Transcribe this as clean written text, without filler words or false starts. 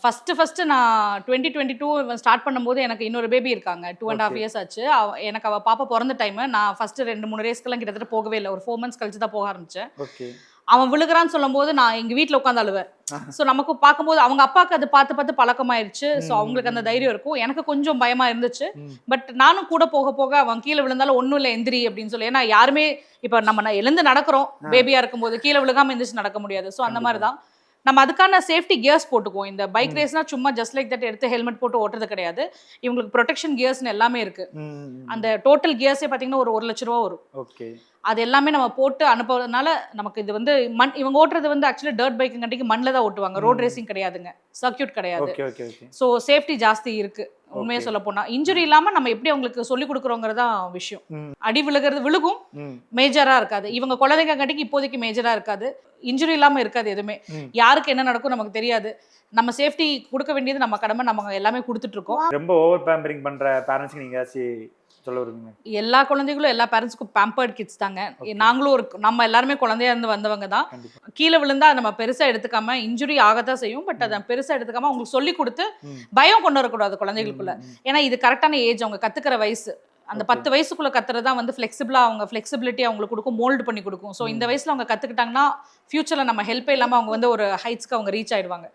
First நான் 2022 start பண்ணும்போது எனக்கு இன்னொரு பேபி இருக்காங்க. 2.5 இயர்ஸ் ஆச்சு. எனக்கு அவ பாப்பா பொறந்த டைம். நான் ஃபர்ஸ்ட் 2, 3 ரேஸ்க்குலாம் கிட்டத்தட்ட போகவே இல்ல. ஒரு 4 மந்த்ஸ் கழிச்சு தான் போக ஆரம்பிச்சேன். ஓகே. அவன் விழுகுறான்னு சொல்லும்போது நான் எங்க வீட்ல உட்காந்து அழுவேன். ஸோ நமக்கு பார்க்கும்போது அவங்க அப்பாவுக்கு அது பார்த்து பார்த்து பழக்கமாயிருச்சு. ஸோ அவங்களுக்கு அந்த தைரியம் இருக்கும். எனக்கு கொஞ்சம் பயமா இருந்துச்சு. பட் நானும் கூட போக போக அவன் கீழ விழுந்தாலும் ஒண்ணும் இல்ல எந்திரி அப்படின்னு சொல்லி. ஏன்னா யாருமே இப்ப நம்ம எழுந்து நடக்கிறோம். பேபியா இருக்கும்போது கீழ விழுகாம எந்திரிச்சு நடக்க முடியாது. ஸோ அந்த மாதிரி தான். நம்ம அதுக்கான சேஃப்டி கியர்ஸ் போட்டுக்குவோம். இந்த பைக் ரேஸ்னா சும்மா ஜஸ்ட் லைக் தட் எடுத்து ஹெல்மெட் போட்டு ஓட்டுறது கிடையாது. இவங்களுக்கு ப்ரொடெக்ஷன் கியர்ஸ்னு எல்லாமே இருக்கு. அந்த டோட்டல் கியர்ஸே பார்த்தீங்கன்னா ஒரு 1,00,000 ரூபா வரும். ஓகே. அது எல்லாமே நம்ம போட்டு அனுப்புறதுனால நமக்கு இது வந்து இவங்க ஓட்டுறது வந்து ஆக்சுவலி டர்ட் பைக்குங்காட்டிக்கு மண்ணில் தான் ஓட்டுவாங்க. ரோட் ரேசிங் கிடையாதுங்க, சர்க்கியூட் கிடையாது. ஸோ சேஃப்டி ஜாஸ்தி இருக்கு. உண்மையை சொல்ல போனா இன்ஜுரி இல்லாம நம்ம எப்படி அவங்களுக்கு சொல்லி கொடுக்குறோங்கிறதா விஷயம். அடி விழுகும், மேஜரா இருக்காது. இவங்க குழந்தைங்க காட்டிக்கு இப்போதைக்கு மேஜரா இருக்காது. இன்ஜுரி இல்லாம இருக்காது எதுவுமே. யாருக்கு என்ன நடக்கும் நமக்கு தெரியாது. நம்ம சேஃப்டி கொடுக்க வேண்டியது நம்ம கடமை. நம்ம எல்லாமே கொடுத்துட்டு இருக்கோம். ரொம்ப ஓவர் பேம்பரிங் பண்ற பேரண்ட்ஸ்க்கு நீங்க சொல்ல வருவீங்க? எல்லா குழந்தைகளும் எல்லா பேரண்ட்ஸ்க்கும் பேம்பர்ட் கிட்ஸ் தாங்க. நாங்களும் நம்ம எல்லாருமே குழந்தையா இருந்து வந்தவங்க தான். கீழே விழுந்தா நம்ம பெருசா எடுத்துக்காம இன்ஜுரி ஆகத்தான் செய்யும். பட் அதை பெருசா எடுத்துக்காம அவங்களுக்கு சொல்லி கொடுத்து பயம் கொண்டு வரக்கூடாது குழந்தைகளுக்குள்ள. ஏன்னா இது கரெக்டான ஏஜ், அவங்க கத்துக்கிற வயசு. அந்த 10 வயசுக்குள்ள கத்துறதா வந்து ஃபிளெக்சிபிளா அவங்க ஃபிளெக்சிபிலிட்டி அவங்களுக்கு கொடுக்கும், மோல்டு பண்ணி கொடுக்கும். ஸோ இந்த வயசுல அவங்க கத்துக்கிட்டாங்கன்னா ஃபியூச்சர்ல நம்ம ஹெல்ப்பே இல்லாம அவங்க வந்து ஒரு ஹைட்ஸ்க்கு அவங்க ரீச் ஆயிடுவாங்க.